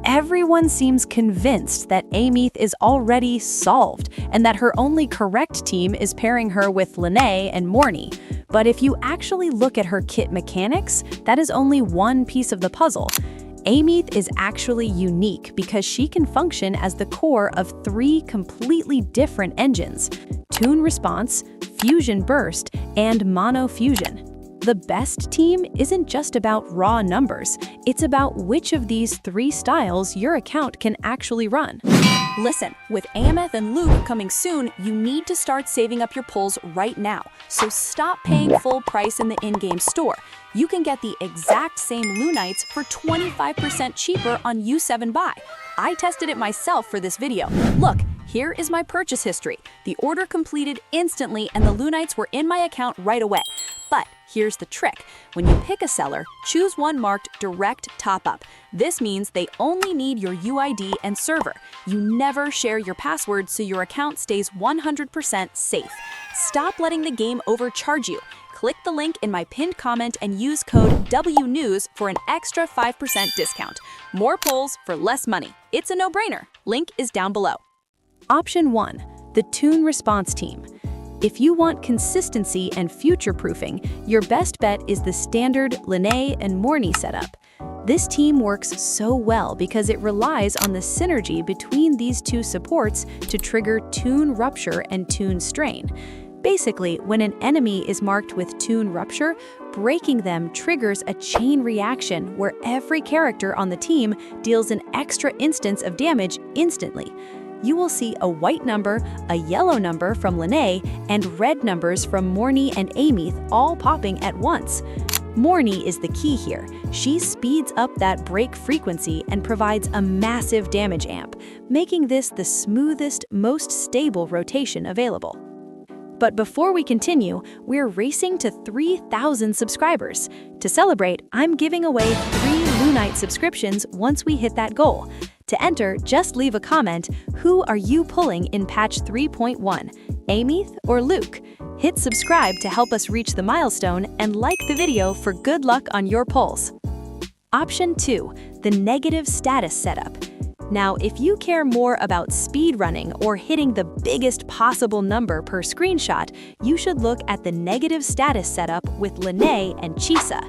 Everyone seems convinced that Aemeath is already solved and that her only correct team is pairing her with Lynae and Mornye. But if you actually look at her kit mechanics, that is only one piece of the puzzle. Aemeath is actually unique because she can function as the core of 3 completely different engines: Tune Response, Fusion Burst, and Mono Fusion. The best team isn't just about raw numbers, it's about which of these 3 styles your account can actually run. Listen, with Aemeath and Lupa coming soon, you need to start saving up your pulls right now. So stop paying full price in the in-game store. You can get the exact same Lunites for 25% cheaper on U7 Buy. I tested it myself for this video. Look, here is my purchase history. The order completed instantly and the Lunites were in my account right away. But here's the trick. When you pick a seller, choose one marked Direct Top Up. This means they only need your UID and server. You never share your password, so your account stays 100% safe. Stop letting the game overcharge you. Click the link in my pinned comment and use code WNEWS for an extra 5% discount. More pulls for less money. It's a no-brainer. Link is down below. Option 1. The Tune Response team. If you want consistency and future-proofing, your best bet is the standard Lynae and Mornye setup. This team works so well because it relies on the synergy between these 2 supports to trigger Tune Rupture and Tune Strain. Basically, when an enemy is marked with Tune Rupture, breaking them triggers a chain reaction where every character on the team deals an extra instance of damage instantly. You will see a white number, a yellow number from Lynae, and red numbers from Mornye and Aemeath all popping at once. Mornye is the key here. She speeds up that break frequency and provides a massive damage amp, making this the smoothest, most stable rotation available. But before we continue, we're racing to 3,000 subscribers. To celebrate, I'm giving away 3 Lunite subscriptions once we hit that goal. To enter, just leave a comment. Who are you pulling in patch 3.1, Aemeath or Luke? Hit subscribe to help us reach the milestone and like the video for good luck on your pulls. Option 2, the negative status setup. Now, if you care more about speedrunning or hitting the biggest possible number per screenshot, you should look at the negative status setup with Lynae and Chisa.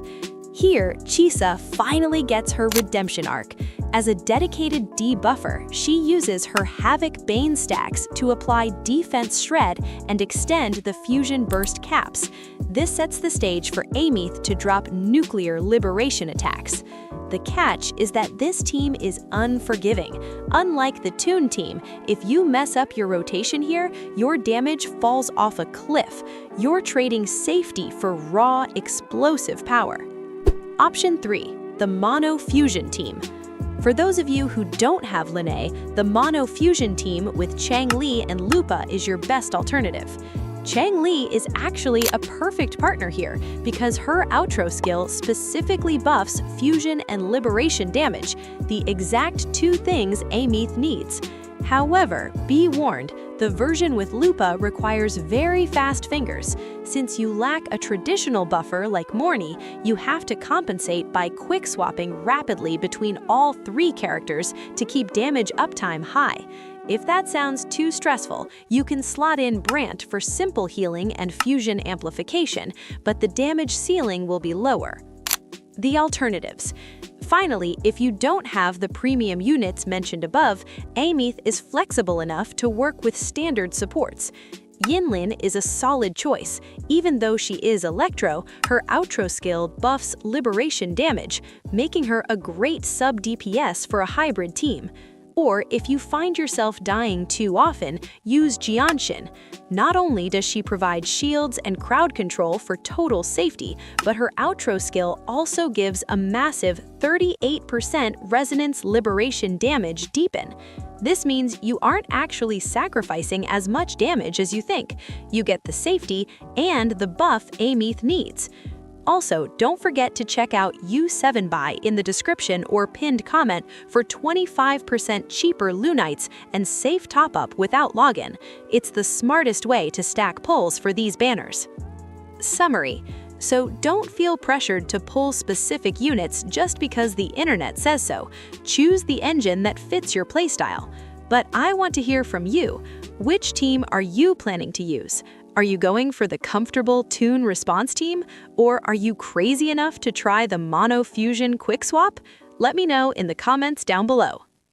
Here, Chisa finally gets her redemption arc. As a dedicated debuffer, she uses her Havoc Bane stacks to apply Defense Shred and extend the Fusion Burst caps. This sets the stage for Aemeath to drop nuclear liberation attacks. The catch is that this team is unforgiving. Unlike the Tune team, if you mess up your rotation here, your damage falls off a cliff. You're trading safety for raw, explosive power. Option 3, the Mono Fusion team. For those of you who don't have Lynae, the Mono Fusion team with Changli and Lupa is your best alternative. Changli is actually a perfect partner here because her outro skill specifically buffs fusion and liberation damage, the exact 2 things Aemeath needs. However, be warned, the version with Lupa requires very fast fingers. Since you lack a traditional buffer like Mornye, you have to compensate by quick swapping rapidly between all 3 characters to keep damage uptime high. If that sounds too stressful, you can slot in Brant for simple healing and fusion amplification, but the damage ceiling will be lower. The alternatives. Finally, if you don't have the premium units mentioned above, Aemeath is flexible enough to work with standard supports. Yinlin is a solid choice. Even though she is Electro, her outro skill buffs liberation damage, making her a great sub-DPS for a hybrid team. Or if you find yourself dying too often, use Jianshin. Not only does she provide shields and crowd control for total safety, but her outro skill also gives a massive 38% resonance liberation damage deepen. This means you aren't actually sacrificing as much damage as you think. You get the safety and the buff Aemeath needs. Also, don't forget to check out U7 Buy in the description or pinned comment for 25% cheaper Lunites and safe top-up without login. It's the smartest way to stack pulls for these banners. Summary. So don't feel pressured to pull specific units just because the internet says so. Choose the engine that fits your playstyle. But I want to hear from you. Which team are you planning to use? Are you going for the comfortable Toon response team? Or are you crazy enough to try the Mono Fusion Quick Swap? Let me know in the comments down below.